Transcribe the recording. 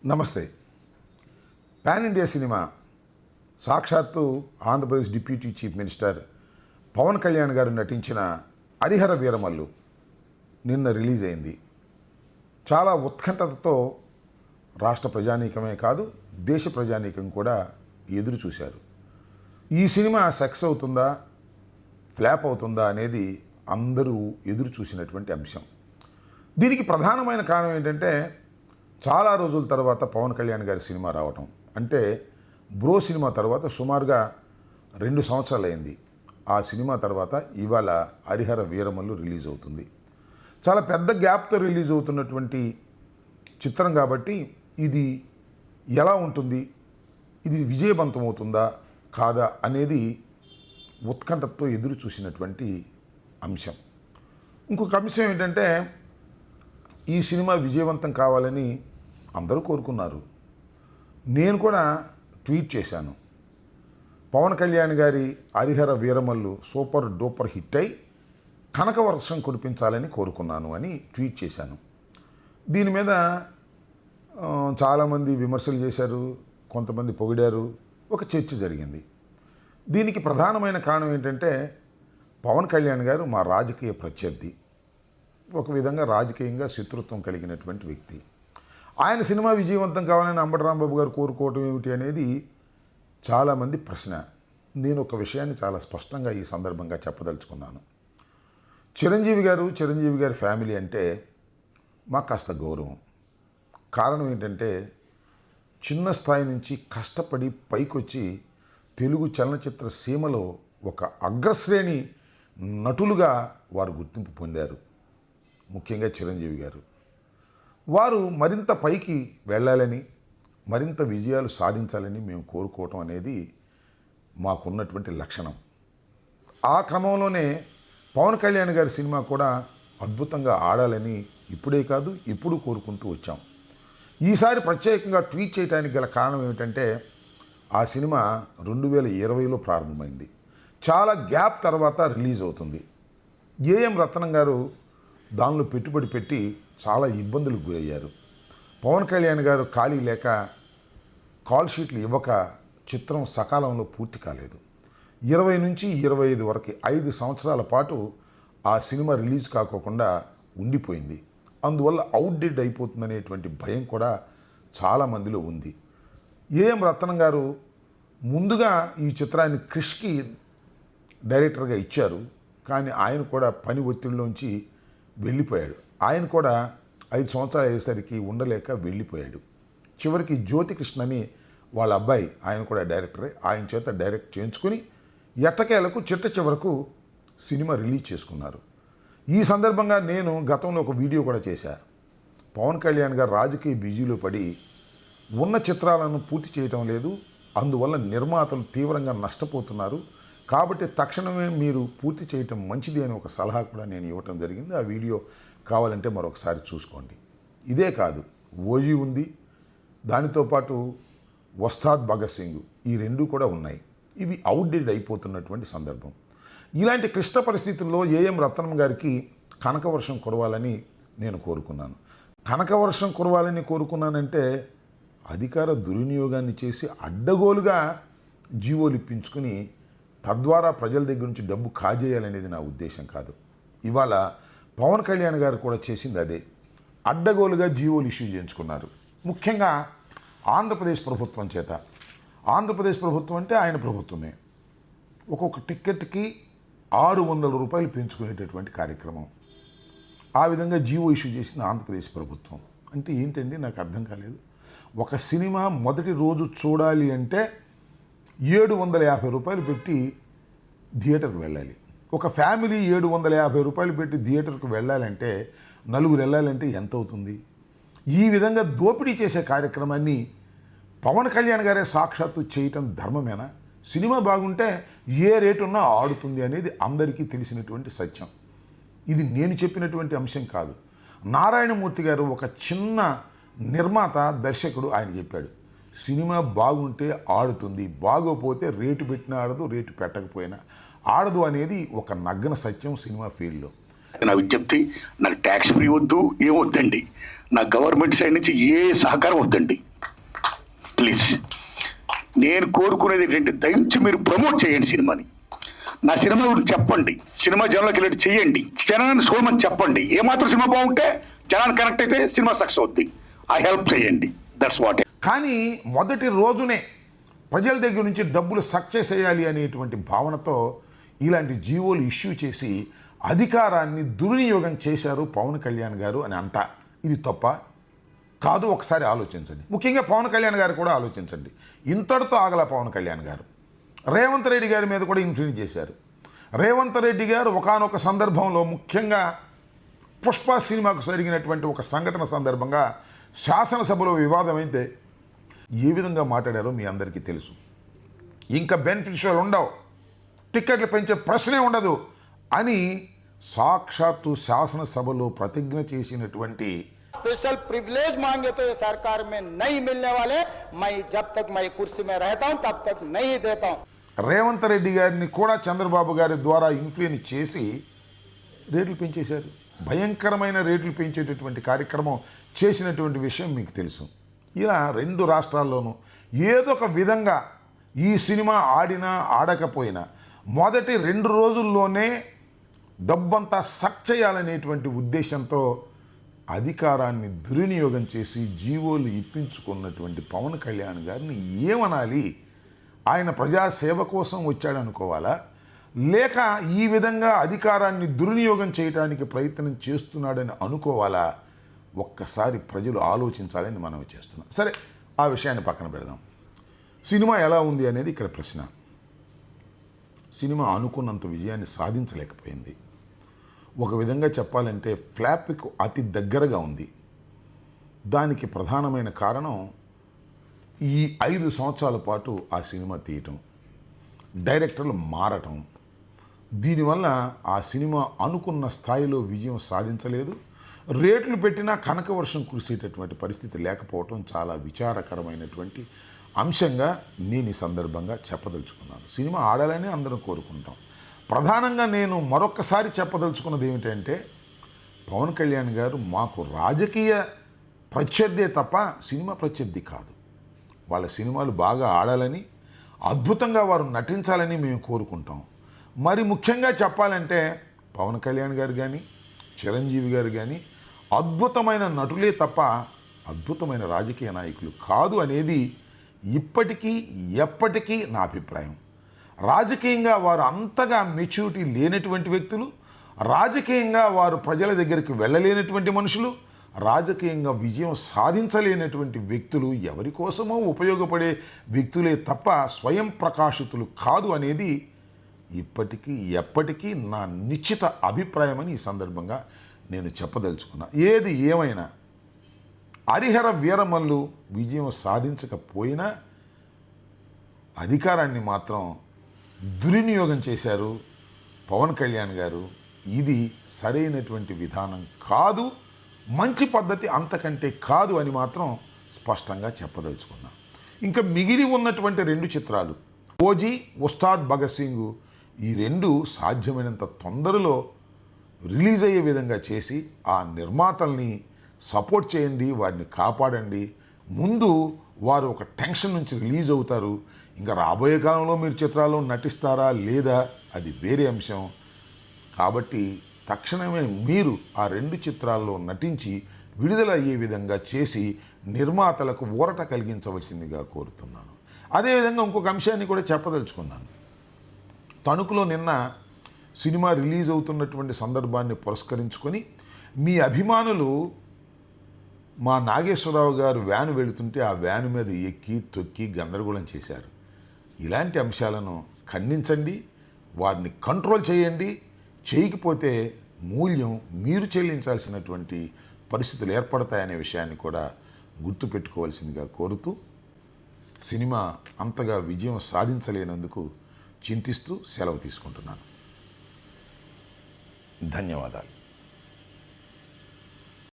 నమస్తే. Pan India cinema సాక్షాత్తు Andhra Pradesh deputy chief minister Pawan Kalyan గారు నటించిన హరిహర వీరమల్లు నిన్న రిలీజ్ అయింది. చాలా ఉత్కంఠతతో రాష్ట్ర ప్రజానీకమే కాదు, దేశ ప్రజానీకం కూడా ఎదురు చూశారు. ఈ సినిమా సక్సెస్ అవుతుందా, ఫ్లాప్ అవుతుందా అనేది అందరూ ఎదురు చూసినటువంటి అంశం. దీనికి ప్రధానమైన కారణం ఏంటంటే, చాలా రోజుల తర్వాత పవన్ కళ్యాణ్ గారి సినిమా రావటం. అంటే బ్రో సినిమా తర్వాత సుమారుగా 2 సంవత్సరాలు అయింది. ఆ సినిమా తర్వాత ఇవాళ హరిహర వీరమల్లు రిలీజ్ అవుతుంది. చాలా పెద్ద గ్యాప్తో రిలీజ్ అవుతున్నటువంటి చిత్రం కాబట్టి ఇది ఎలా ఉంటుంది, ఇది విజయవంతం అవుతుందా కాదా అనేది ఉత్కంఠతో ఎదురు చూసినటువంటి అంశం. ఇంకొక అంశం ఏంటంటే, ఈ సినిమా విజయవంతం కావాలని అందరూ కోరుకున్నారు. నేను కూడా ట్వీట్ చేశాను, పవన్ కళ్యాణ్ గారి Harihara Veeramallu super duper hit అయి కనకవర్షం కురిపించాలని కోరుకున్నాను అని ట్వీట్ చేశాను. దీని మీద చాలామంది విమర్శలు చేశారు, కొంతమంది పొగిడారు, ఒక చర్చ జరిగింది. దీనికి ప్రధానమైన కారణం ఏంటంటే, పవన్ కళ్యాణ్ గారు మా రాజకీయ ప్రత్యర్థి, ఒక విధంగా రాజకీయంగా శత్రుత్వం కలిగినటువంటి వ్యక్తి. ఆయన సినిమా విజయవంతం కావాలని అంబటి రాంబాబు గారు కోరుకోవటం ఏమిటి అనేది చాలామంది ప్రశ్న. నేను ఒక విషయాన్ని చాలా స్పష్టంగా ఈ సందర్భంగా చెప్పదలుచుకున్నాను. చిరంజీవి గారి ఫ్యామిలీ అంటే మాకు కాస్త గౌరవం. కారణం ఏంటంటే, చిన్న స్థాయి నుంచి కష్టపడి పైకొచ్చి తెలుగు చలనచిత్ర సీమలో ఒక అగ్రశ్రేణి నటులుగా వారు గుర్తింపు పొందారు. ముఖ్యంగా చిరంజీవి గారు వారు మరింత పైకి వెళ్ళాలని, మరింత విజయాలు సాధించాలని మేము కోరుకోవటం అనేది మాకున్నటువంటి లక్షణం. ఆ క్రమంలోనే పవన్ కళ్యాణ్ గారి సినిమా కూడా అద్భుతంగా ఆడాలని ఇప్పుడే కాదు ఎప్పుడూ కోరుకుంటూ వచ్చాం. ఈసారి ప్రత్యేకంగా ట్వీట్ చేయడానికి గల కారణం ఏమిటంటే, ఆ సినిమా 2020లో ప్రారంభమైంది. చాలా గ్యాప్ తర్వాత రిలీజ్ అవుతుంది. ఏఎం రత్నం గారు దానిలో పెట్టుబడి పెట్టి చాలా ఇబ్బందులకు గురయ్యారు. పవన్ కళ్యాణ్ గారు ఖాళీ లేక కాల్ షీట్లు ఇవ్వక చిత్రం సకాలంలో పూర్తి కాలేదు. 20 నుంచి 25 వరకు 5 సంవత్సరాల పాటు ఆ సినిమా రిలీజ్ కాకోకుండా ఉండిపోయింది. అందువల్ల అవుట్డేట్ అయిపోతుందనేటువంటి భయం కూడా చాలామందిలో ఉంది. ఏఎం రత్నం గారు ముందుగా ఈ చిత్రాన్ని క్రిష్కి డైరెక్టర్గా ఇచ్చారు, కానీ ఆయన కూడా పని ఒత్తిడిలోంచి వెళ్ళిపోయాడు. ఆయన కూడా 5 సంవత్సరాలు అయ్యేసరికి ఉండలేక వెళ్ళిపోయాడు. చివరికి జ్యోతికృష్ణ అని వాళ్ళ అబ్బాయి, ఆయన కూడా డైరెక్టరే, ఆయన చేత డైరెక్ట్ చేయించుకుని ఎట్టకేలకు చివరకు సినిమా రిలీజ్ చేసుకున్నారు. ఈ సందర్భంగా నేను గతంలో ఒక వీడియో కూడా చేశా. పవన్ కళ్యాణ్ గారు రాజకీయ బిజీలో పడి ఉన్న చిత్రాలను పూర్తి చేయటం లేదు, అందువల్ల నిర్మాతలు తీవ్రంగా నష్టపోతున్నారు, కాబట్టి తక్షణమే మీరు పూర్తి చేయటం మంచిది అని ఒక సలహా కూడా నేను ఇవ్వటం జరిగింది. ఆ వీడియో కావాలంటే మరొకసారి చూసుకోండి. ఇదే కాదు, ఓజీ ఉంది, దానితో పాటు వస్తాద్ భగత్ సింగ్, ఈ 2 కూడా ఉన్నాయి. ఇవి అవుట్డేట్ అయిపోతున్నటువంటి సందర్భం. ఇలాంటి క్లిష్ట పరిస్థితుల్లో ఏఎం రత్నం గారికి కనకవర్షం కురవాలని నేను కోరుకున్నాను. కనకవర్షం కురవాలని కోరుకున్నానంటే అధికార దుర్వినియోగాన్ని చేసి అడ్డగోలుగా జీవోలు ఇప్పించుకుని తద్వారా ప్రజల దగ్గర నుంచి డబ్బు కాజేయాలనేది నా ఉద్దేశం కాదు. ఇవాళ పవన్ కళ్యాణ్ గారు కూడా చేసింది అదే. అడ్డగోలుగా జీవోలు ఇష్యూ చేయించుకున్నారు, ముఖ్యంగా ఆంధ్రప్రదేశ్ ప్రభుత్వం చేత. ఆంధ్రప్రదేశ్ ప్రభుత్వం అంటే ఆయన ప్రభుత్వమే. ఒక్కొక్క టిక్కెట్కి 600 రూపాయలు పెంచుకునేటటువంటి కార్యక్రమం. ఆ విధంగా జీవో ఇష్యూ చేసిన ఆంధ్రప్రదేశ్ ప్రభుత్వం అంటే ఏంటండి, నాకు అర్థం కాలేదు. ఒక సినిమా మొదటి రోజు చూడాలి అంటే 750 రూపాయలు పెట్టి థియేటర్కి వెళ్ళాలి. ఒక ఫ్యామిలీ 750 రూపాయలు పెట్టి థియేటర్కి వెళ్ళాలంటే, నలుగురు వెళ్ళాలంటే ఎంత అవుతుంది? ఈ విధంగా దోపిడీ చేసే కార్యక్రమాన్ని పవన్ కళ్యాణ్ గారే సాక్షాత్తు చేయటం ధర్మమేనా? సినిమా బాగుంటే ఏ రేటు ఉన్నా ఆడుతుంది అనేది అందరికీ తెలిసినటువంటి సత్యం. ఇది నేను చెప్పినటువంటి అంశం కాదు. నారాయణమూర్తి గారు ఒక చిన్న నిర్మాత, దర్శకుడు, ఆయన చెప్పాడు, సినిమా బాగుంటే ఆడుతుంది, బాగోపోతే రేటు పెట్టినా ఆడదు, రేటు పెట్టకపోయినా ఆడదు అనేది ఒక నగ్న సత్యం సినిమా ఫీల్డ్లో. నా విజ్ఞప్తి, నాకు ట్యాక్స్ ఫ్రీ వద్దు, ఏం వద్దండి, నా గవర్నమెంట్ సైడ్ నుంచి ఏ సహకారం వద్దండి. ప్లీజ్ నేను కోరుకునేది ఏంటంటే దయించి మీరు ప్రమోట్ చేయండి సినిమాని. నా సినిమా గురించి చెప్పండి, సినిమా జనంలోకి వెళ్ళి చేయండి, జనాన్ని చూడమని చెప్పండి. ఏమాత్రం సినిమా బాగుంటే జనాన్ని కనెక్ట్ అయితే సినిమా సక్సెస్ అవుద్ది. ఆ హెల్ప్ చేయండి, దట్స్ వాట్. కానీ మొదటి రోజునే ప్రజల దగ్గర నుంచి డబ్బులు సక్సెస్ చేయాలి అనేటువంటి భావనతో ఇలాంటి జీవోలు ఇష్యూ చేసి అధికారాన్ని దుర్వినియోగం చేశారు పవన్ కళ్యాణ్ గారు అని అంట. ఇది తప్ప కాదు, ఒకసారి ఆలోచించండి. ముఖ్యంగా పవన్ కళ్యాణ్ గారు కూడా ఆలోచించండి. ఇంతటితో ఆగల పవన్ కళ్యాణ్ గారు రేవంత్ రెడ్డి గారి మీద కూడా ఇన్ఫ్లుయెన్స్ చేశారు. రేవంత్ రెడ్డి గారు ఒకానొక సందర్భంలో, ముఖ్యంగా పుష్ప సినిమాకు జరిగినటువంటి ఒక సంఘటన సందర్భంగా శాసనసభలో వివాదం అయితే ఏ విధంగా మాట్లాడారో మీ అందరికీ తెలుసు. ఇంకా బెనిఫిషియల్ ఉండవు, టిక్కెట్లు పెంచే ప్రశ్నే ఉండదు అని సాక్షాత్తు శాసనసభలో ప్రతిజ్ఞ చేసినటువంటి स्पेशल प्रिविलेज मांगे तो ये सरकार में नहीं मिलने वाले, मैं जब तक मैं कुर्सी में रहता हूं तब तक नहीं देता हूं. రేవంత్ రెడ్డి గారిని కూడా చంద్రబాబు గారి ద్వారా ఇన్ఫ్లుయెన్స్ చేసి రేట్లు పెంచేశారు. భయంకరమైన రేట్లు పెంచేటటువంటి కార్యక్రమం చేసినటువంటి విషయం మీకు తెలుసు. ఇలా 2 రాష్ట్రాల్లోనూ ఏదో ఒక విధంగా ఈ సినిమా ఆడినా ఆడకపోయినా మొదటి 2 రోజుల్లోనే డబ్బంతా సక్ చేయాలనేటువంటి ఉద్దేశంతో అధికారాన్ని దుర్వినియోగం చేసి జీవోలు ఇప్పించుకున్నటువంటి పవన్ కళ్యాణ్ గారిని ఏమనాలి? ఆయన ప్రజాసేవ కోసం వచ్చాడనుకోవాలా, లేక ఈ విధంగా అధికారాన్ని దుర్వినియోగం చేయడానికి ప్రయత్నం చేస్తున్నాడని అనుకోవాలా? ఒక్కసారి ప్రజలు ఆలోచించాలని మనం చేస్తున్నాం. సరే, ఆ విషయాన్ని పక్కన పెడదాం. సినిమా ఎలా ఉంది అనేది ఇక్కడ ప్రశ్న. సినిమా అనుకున్నంత విజయాన్ని సాధించలేకపోయింది. ఒక విధంగా చెప్పాలంటే ఫ్లాప్కు అతి దగ్గరగా ఉంది. దానికి ప్రధానమైన కారణం ఈ 5 సంవత్సరాల పాటు ఆ సినిమా తీయటం, డైరెక్టర్లు మారటం. దీనివల్ల ఆ సినిమా అనుకున్న స్థాయిలో విజయం సాధించలేదు. రేట్లు పెట్టినా కనకవర్షం కురిసేటటువంటి పరిస్థితి లేకపోవటం చాలా విచారకరమైనటువంటి అంశంగా నేను ఈ సందర్భంగా చెప్పదలుచుకున్నాను. సినిమా ఆడాలని అందరం కోరుకుంటాం. ప్రధానంగా నేను మరొక్కసారి చెప్పదలుచుకున్నది ఏమిటంటే, పవన్ కళ్యాణ్ గారు మాకు రాజకీయ ప్రత్యర్థే తప్ప సినిమా ప్రత్యర్థి కాదు. వాళ్ళ సినిమాలు బాగా ఆడాలని, అద్భుతంగా వారు నటించాలని మేము కోరుకుంటాం. మరి ముఖ్యంగా చెప్పాలంటే పవన్ కళ్యాణ్ గారు కానీ, చిరంజీవి గారు కానీ అద్భుతమైన నటులే తప్ప అద్భుతమైన రాజకీయ నాయకులు కాదు అనేది ఇప్పటికీ ఎప్పటికీ నా అభిప్రాయం. రాజకీయంగా వారు అంతగా మెచ్యూరిటీ లేనటువంటి వ్యక్తులు, రాజకీయంగా వారు ప్రజల దగ్గరికి వెళ్ళలేనటువంటి మనుషులు, రాజకీయంగా విజయం సాధించలేనటువంటి వ్యక్తులు, ఎవరి కోసమో ఉపయోగపడే వ్యక్తులే తప్ప స్వయం ప్రకాశితులు కాదు అనేది ఇప్పటికీ ఎప్పటికీ నా నిశ్చిత అభిప్రాయమని ఈ సందర్భంగా నేను చెప్పదలుచుకున్నా. ఏది ఏమైనా హరిహర వీరమల్లు విజయం సాధించకపోయినా అధికారాన్ని మాత్రం దుర్వినియోగం చేశారు పవన్ కళ్యాణ్ గారు. ఇది సరైనటువంటి విధానం కాదు, మంచి పద్ధతి అంతకంటే కాదు అని మాత్రం స్పష్టంగా చెప్పదలుచుకున్నా. ఇంకా మిగిలి ఉన్నటువంటి 2 చిత్రాలు ఓజీ, ఉస్తాద్ భగత్ సింగ్, ఈ 2 సాధ్యమైనంత తొందరలో రిలీజ్ అయ్యే విధంగా చేసి ఆ నిర్మాతల్ని సపోర్ట్ చేయండి, వారిని కాపాడండి. ముందు వారు ఒక టెన్షన్ నుంచి రిలీజ్ అవుతారు. ఇంకా రాబోయే కాలంలో మీరు చిత్రాల్లో నటిస్తారా లేదా అది వేరే అంశం. కాబట్టి తక్షణమే మీరు ఆ 2 చిత్రాల్లో నటించి విడుదల అయ్యే విధంగా చేసి నిర్మాతలకు ఊరట కలిగించవలసిందిగా కోరుతున్నాను. అదేవిధంగా ఇంకొక అంశాన్ని కూడా చెప్పదలుచుకున్నాను. తణుకులో నిన్న సినిమా రిలీజ్ అవుతున్నటువంటి సందర్భాన్ని పురస్కరించుకొని మీ అభిమానులు మా నాగేశ్వరరావు గారు వ్యాను వెళుతుంటే ఆ వ్యాను మీద ఎక్కి తొక్కి గందరగోళం చేశారు. ఇలాంటి అంశాలను ఖండించండి, వారిని కంట్రోల్ చేయండి. చేయకపోతే మూల్యం మీరు చెల్లించాల్సినటువంటి పరిస్థితులు ఏర్పడతాయనే విషయాన్ని కూడా గుర్తుపెట్టుకోవాల్సిందిగా కోరుతూ, సినిమా అంతగా విజయం సాధించలేనందుకు చింతిస్తూ సెలవు తీసుకుంటున్నాను. ధన్యవాదాలు.